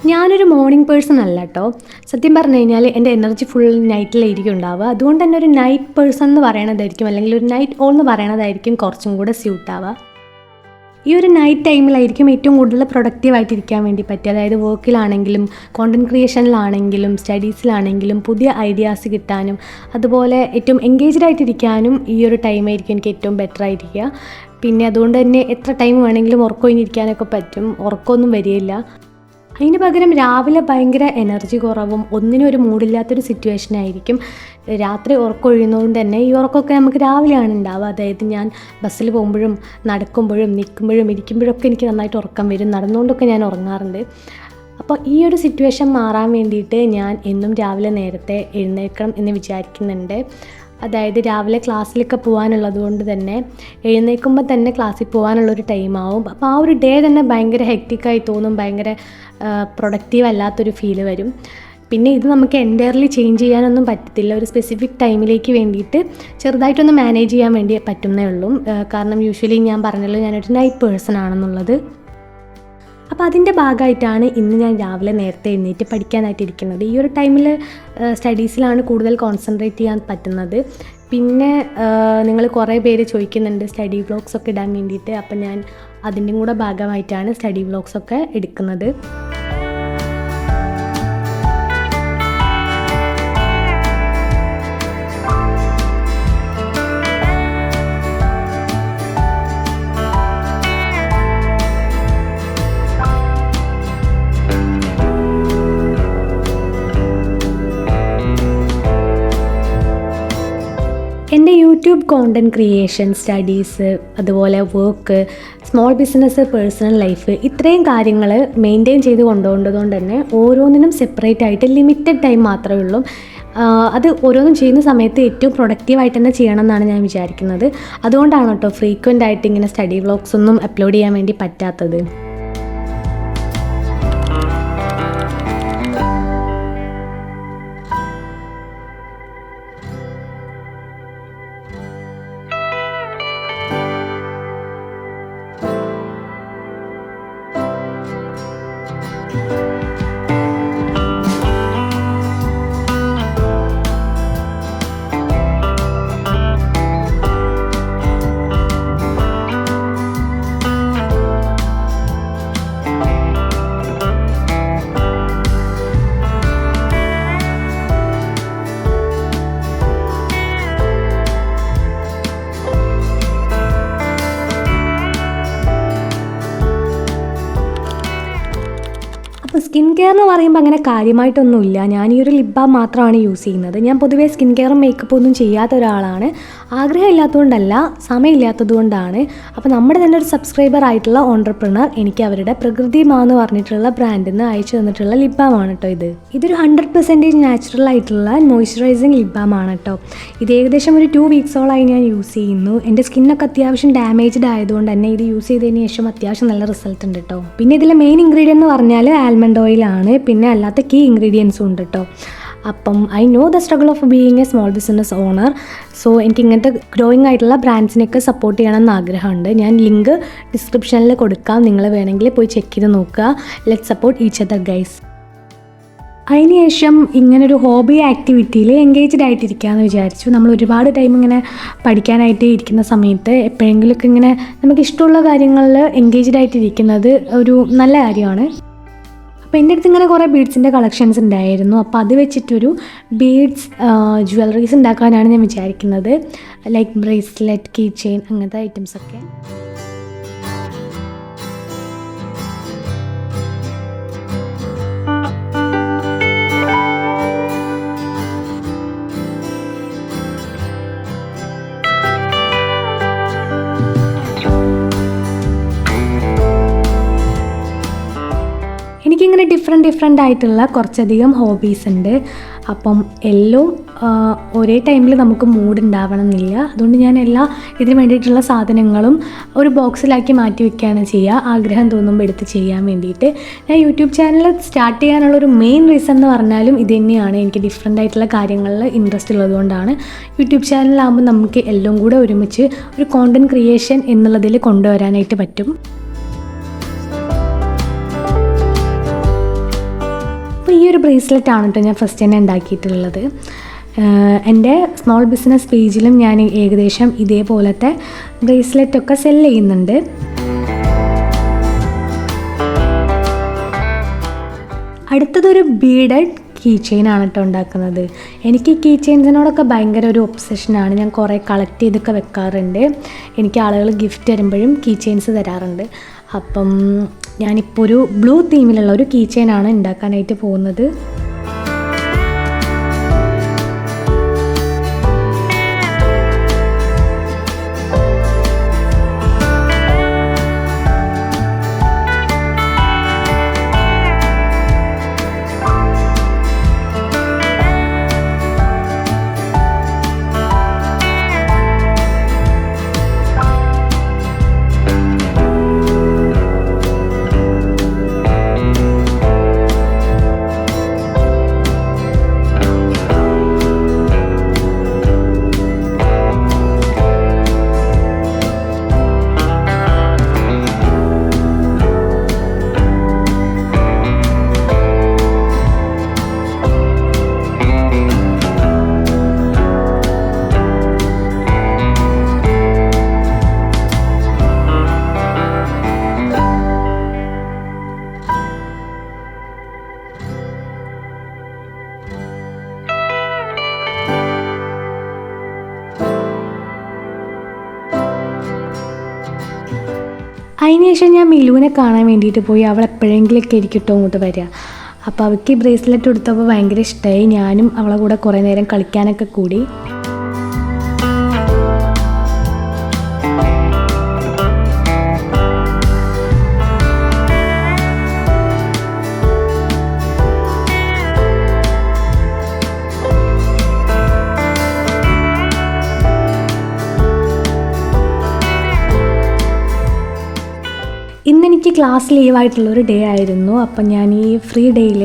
ഞാനൊരു morning person അല്ല കേട്ടോ. സത്യം പറഞ്ഞു കഴിഞ്ഞാൽ എൻ്റെ എനർജി ഫുൾ നൈറ്റിലായിരിക്കും ഉണ്ടാവുക. അതുകൊണ്ട് തന്നെ ഒരു നൈറ്റ് പേഴ്സൺ എന്ന് പറയണതായിരിക്കും, അല്ലെങ്കിൽ ഒരു നൈറ്റ് ഓൾ എന്ന് പറയണതായിരിക്കും കുറച്ചും കൂടെ സ്യൂട്ടാവുക. ഈ ഒരു നൈറ്റ് ടൈമിലായിരിക്കും ഏറ്റവും കൂടുതൽ പ്രൊഡക്റ്റീവായിട്ടിരിക്കാൻ വേണ്ടി പറ്റുക. അതായത് വർക്കിലാണെങ്കിലും കോണ്ടൻറ് ക്രിയേഷനിലാണെങ്കിലും സ്റ്റഡീസിലാണെങ്കിലും പുതിയ ഐഡിയാസ് കിട്ടാനും അതുപോലെ ഏറ്റവും എൻഗേജ്ഡ് ആയിട്ടിരിക്കാനും ഈ ഒരു ടൈമായിരിക്കും എനിക്ക് ഏറ്റവും ബെറ്റർ ആയിരിക്കുക. പിന്നെ അതുകൊണ്ട് തന്നെ എത്ര ടൈം വേണമെങ്കിലും ഉറക്കമൊഴിഞ്ഞിരിക്കാനൊക്കെ പറ്റും, ഉറക്കമൊന്നും വരികയില്ല. അതിന് പകരം രാവിലെ ഭയങ്കര എനർജി കുറവും ഒന്നിനും ഒരു മൂഡില്ലാത്തൊരു സിറ്റുവേഷൻ ആയിരിക്കും. രാത്രി ഉറക്കം ഒഴിയുന്നതുകൊണ്ട് തന്നെ ഈ ഉറക്കമൊക്കെ നമുക്ക് രാവിലെയാണ് ഉണ്ടാവുക. അതായത് ഞാൻ ബസ്സിൽ പോകുമ്പോഴും നടക്കുമ്പോഴും നിൽക്കുമ്പോഴും ഇരിക്കുമ്പോഴൊക്കെ എനിക്ക് നന്നായിട്ട് ഉറക്കം വരും. നടന്നുകൊണ്ടൊക്കെ ഞാൻ ഉറങ്ങാറുണ്ട്. അപ്പോൾ ഈ ഒരു സിറ്റുവേഷൻ മാറാൻ വേണ്ടിയിട്ട് ഞാൻ എന്നും രാവിലെ നേരത്തെ എഴുന്നേൽക്കണം എന്ന് വിചാരിക്കുന്നുണ്ട്. അതായത് രാവിലെ ക്ലാസ്സിലൊക്കെ പോകാനുള്ളത് കൊണ്ട് തന്നെ എഴുന്നേൽക്കുമ്പോൾ തന്നെ ക്ലാസ്സിൽ പോകാനുള്ളൊരു ടൈമാവും. അപ്പോൾ ആ ഒരു ഡേ തന്നെ ഭയങ്കര ഹെക്റ്റിക്കായി തോന്നും, ഭയങ്കര പ്രൊഡക്റ്റീവ് അല്ലാത്തൊരു ഫീല് വരും. പിന്നെ ഇത് നമുക്ക് എൻറ്റയർലി ചേഞ്ച് ചെയ്യാനൊന്നും പറ്റത്തില്ല. ഒരു സ്പെസിഫിക് ടൈമിലേക്ക് വേണ്ടിയിട്ട് ചെറുതായിട്ടൊന്ന് മാനേജ് ചെയ്യാൻ വേണ്ടി പറ്റുന്നേ ഉള്ളൂ. കാരണം യൂഷ്വലി ഞാൻ പറഞ്ഞല്ലോ ഞാനൊരു നൈറ്റ് പേഴ്സൺ ആണെന്നുള്ളത്. അപ്പോൾ അതിൻ്റെ ഭാഗമായിട്ടാണ് ഇന്ന് ഞാൻ രാവിലെ നേരത്തെ എഴുന്നേറ്റ് പഠിക്കാനായിട്ടിരിക്കുന്നത്. ഈ ഒരു ടൈമിൽ സ്റ്റഡീസിലാണ് കൂടുതൽ കോൺസെൻട്രേറ്റ് ചെയ്യാൻ പറ്റുന്നത്. പിന്നെ നിങ്ങൾ കുറേ പേര് ചോദിക്കുന്നുണ്ട് സ്റ്റഡി വ്ളോഗ്സൊക്കെ ഇടാൻ വേണ്ടിയിട്ട്. അപ്പം ഞാൻ അതിൻ്റെയും കൂടെ ഭാഗമായിട്ടാണ് സ്റ്റഡി വ്ളോഗ്സൊക്കെ എടുക്കുന്നത്. എൻ്റെ യൂട്യൂബ് കോണ്ടൻറ് ക്രിയേഷൻ, സ്റ്റഡീസ്, അതുപോലെ work, small business, personal life, ഇത്രയും കാര്യങ്ങൾ മെയിൻറ്റെയിൻ ചെയ്ത് കൊണ്ടുപോകേണ്ടതുകൊണ്ട് തന്നെ ഓരോന്നിനും സെപ്പറേറ്റ് ആയിട്ട് ലിമിറ്റഡ് ടൈം മാത്രമേ ഉള്ളൂ. അത് ഓരോന്നും ചെയ്യുന്ന സമയത്ത് ഏറ്റവും പ്രൊഡക്റ്റീവായിട്ട് തന്നെ ചെയ്യണം എന്നാണ് ഞാൻ വിചാരിക്കുന്നത്. അതുകൊണ്ടാണ് കേട്ടോ ഫ്രീക്വൻ്റ് ആയിട്ട് ഇങ്ങനെ സ്റ്റഡി വ്ളോഗ്സ് ഒന്നും അപ്ലോഡ് ചെയ്യാൻ വേണ്ടി പറ്റാത്തത്. അപ്പോൾ സ്കിൻ കെയർ എന്ന് പറയുമ്പോൾ അങ്ങനെ കാര്യമായിട്ടൊന്നുമില്ല. ഞാൻ ഈ ഒരു ലിപ് ബാം മാത്രമാണ് യൂസ് ചെയ്യുന്നത്. ഞാൻ പൊതുവേ സ്കിൻ കെയറും മേക്കപ്പും ഒന്നും ചെയ്യാത്ത ഒരാളാണ്. ആഗ്രഹമില്ലാത്തതുകൊണ്ടല്ല, സമയമില്ലാത്തതുകൊണ്ടാണ്. അപ്പോൾ നമ്മുടെ തന്നെ ഒരു സബ്സ്ക്രൈബർ ആയിട്ടുള്ള ഓൺട്രപ്രണർ എനിക്ക് അവരുടെ പ്രകൃതി മാ എന്ന് പറഞ്ഞിട്ടുള്ള ബ്രാൻഡിൽ നിന്ന് അയച്ചു തന്നിട്ടുള്ള ലിപ് ബാം ആണ് കേട്ടോ ഇത്. ഇതൊരു 100% നാച്ചുറൽ ആയിട്ടുള്ള മോയ്സ്ചറൈസിങ് ലിപ് ബാം ആണ് കേട്ടോ. ഇത് ഏകദേശം ഒരു 2 വീക്സോളായി ഞാൻ യൂസ് ചെയ്യുന്നു. എൻ്റെ സ്കിന്നൊക്കെ അത്യാവശ്യം ഡാമേജ്ഡ് ആയതുകൊണ്ട് തന്നെ ഇത് യൂസ് ചെയ്തതിന് ശേഷം അത്യാവശ്യം നല്ല റിസൾട്ട് ഉണ്ട് കേട്ടോ. പിന്നെ ഇതിലെ മെയിൻ ഇൻഗ്രീഡിയൻ്റ് എന്ന് പറഞ്ഞാൽ ആൽമണ്ട് ഓയിലാണ്. പിന്നെ അല്ലാത്ത കീ ഇൻഗ്രീഡിയൻസും ഉണ്ട് കേട്ടോ. അപ്പം I know the struggle of being a small business owner. So എനിക്ക് ഇങ്ങനത്തെ ഗ്രോയിങ് ആയിട്ടുള്ള ബ്രാൻഡ്സിനെയൊക്കെ സപ്പോർട്ട് ചെയ്യണമെന്ന് ആഗ്രഹമുണ്ട്. ഞാൻ ലിങ്ക് ഡിസ്ക്രിപ്ഷനിൽ കൊടുക്കാം, നിങ്ങൾ വേണമെങ്കിൽ പോയി ചെക്ക് ചെയ്ത് നോക്കുക. Let support each other guys. അതിനുശേഷം ഇങ്ങനൊരു ഹോബി ആക്ടിവിറ്റിയിൽ എൻഗേജ്ഡ് ആയിട്ടിരിക്കുകയെന്ന് വിചാരിച്ചു. നമ്മൾ ഒരുപാട് ടൈം ഇങ്ങനെ പഠിക്കാനായിട്ട് ഇരിക്കുന്ന സമയത്ത് എപ്പോഴെങ്കിലുമൊക്കെ ഇങ്ങനെ നമുക്ക് ഇഷ്ടമുള്ള കാര്യങ്ങളിൽ എൻഗേജ്ഡ് ആയിട്ടിരിക്കുന്നത് ഒരു നല്ല കാര്യമാണ്. അപ്പോൾ എൻ്റെ അടുത്ത് ഇങ്ങനെ കുറേ ബീഡ്സിൻ്റെ കളക്ഷൻസ് ഉണ്ടായിരുന്നു. അപ്പോൾ അത് വെച്ചിട്ടൊരു ബീഡ്സ് ജ്വല്ലറീസ് ഉണ്ടാക്കാനാണ് ഞാൻ വിചാരിക്കുന്നത്. ലൈക്ക് ബ്രേസ്ലെറ്റ്, കീ ചെയിൻ, അങ്ങനത്തെ ഐറ്റംസൊക്കെ. എനിക്കിങ്ങനെ ഡിഫറെൻ്റ് ആയിട്ടുള്ള കുറച്ചധികം ഹോബീസ് ഉണ്ട്. അപ്പം എല്ലാം ഒരേ ടൈമിൽ നമുക്ക് മൂഡ് ഉണ്ടാവണം എന്നില്ല. അതുകൊണ്ട് ഞാൻ ഇതിന് വേണ്ടിയിട്ടുള്ള സാധനങ്ങളും ഒരു ബോക്സിലാക്കി മാറ്റി വയ്ക്കുകയാണ് ചെയ്യുക, ആഗ്രഹം തോന്നുമ്പോൾ എടുത്ത് ചെയ്യാൻ വേണ്ടിയിട്ട്. ഞാൻ യൂട്യൂബ് ചാനൽ സ്റ്റാർട്ട് ചെയ്യാനുള്ളൊരു മെയിൻ റീസൺ എന്ന് പറഞ്ഞാലും ഇത് തന്നെയാണ്. എനിക്ക് ഡിഫറെൻ്റ് ആയിട്ടുള്ള കാര്യങ്ങളിൽ ഇൻട്രസ്റ്റ് ഉള്ളതുകൊണ്ടാണ്. യൂട്യൂബ് ചാനലാകുമ്പോൾ നമുക്ക് എല്ലാം കൂടെ ഒരുമിച്ച് ഒരു കോണ്ടൻറ് ക്രിയേഷൻ എന്നുള്ളതിൽ കൊണ്ടുവരാനായിട്ട് പറ്റും. അപ്പോൾ ഈ ഒരു ബ്രേസ്ലെറ്റാണ് കേട്ടോ ഞാൻ ഫസ്റ്റ് തന്നെ ഉണ്ടാക്കിയിട്ടുള്ളത്. എൻ്റെ സ്മോൾ ബിസിനസ് പേജിലും ഞാൻ ഏകദേശം ഇതേപോലത്തെ ബ്രേസ്ലെറ്റൊക്കെ സെല് ചെയ്യുന്നുണ്ട്. അടുത്തതൊരു ബീഡഡ് കീ ചെയിനാണ് കേട്ടോ ഉണ്ടാക്കുന്നത്. എനിക്ക് കീ ചെയിൻസിനോടൊക്കെ ഭയങ്കര ഒരു ഒബ്സഷനാണ്. ഞാൻ കുറേ കളക്ട് ചെയ്തൊക്കെ വെക്കാറുണ്ട്. എനിക്ക് ആളുകൾ ഗിഫ്റ്റ് തരുമ്പോഴും കീ ചെയിൻസ് തരാറുണ്ട്. അപ്പം ഞാനിപ്പോൾ ഒരു ബ്ലൂ തീമിലുള്ള ഒരു കീ ചെയിനാണ് ഉണ്ടാക്കാനായിട്ട് പോകുന്നത്. അതിനുശേഷം ഞാൻ മിലുവിനെ കാണാൻ വേണ്ടിയിട്ട് പോയി. അവൾ എപ്പോഴെങ്കിലൊക്കെ ആയിരിക്കും അങ്ങോട്ട് വരിക. അപ്പോൾ അവൾക്ക് ഈ ബ്രേസ്ലെറ്റ് കൊടുത്തപ്പോൾ ഭയങ്കര ഇഷ്ടമായി. ഞാനും അവളെ കൂടെ കുറേ നേരം കളിക്കാനൊക്കെ കൂടി. ഇന്നെനിക്ക് ക്ലാസ് ലീവായിട്ടുള്ളൊരു ഡേ ആയിരുന്നു. അപ്പം ഞാൻ ഈ ഫ്രീ ഡേയിൽ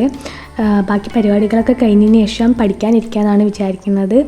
ബാക്കി പരിപാടികളൊക്കെ കഴിഞ്ഞതിന് ശേഷം പഠിക്കാനിരിക്കാമെന്നാണ് വിചാരിക്കുന്നത്.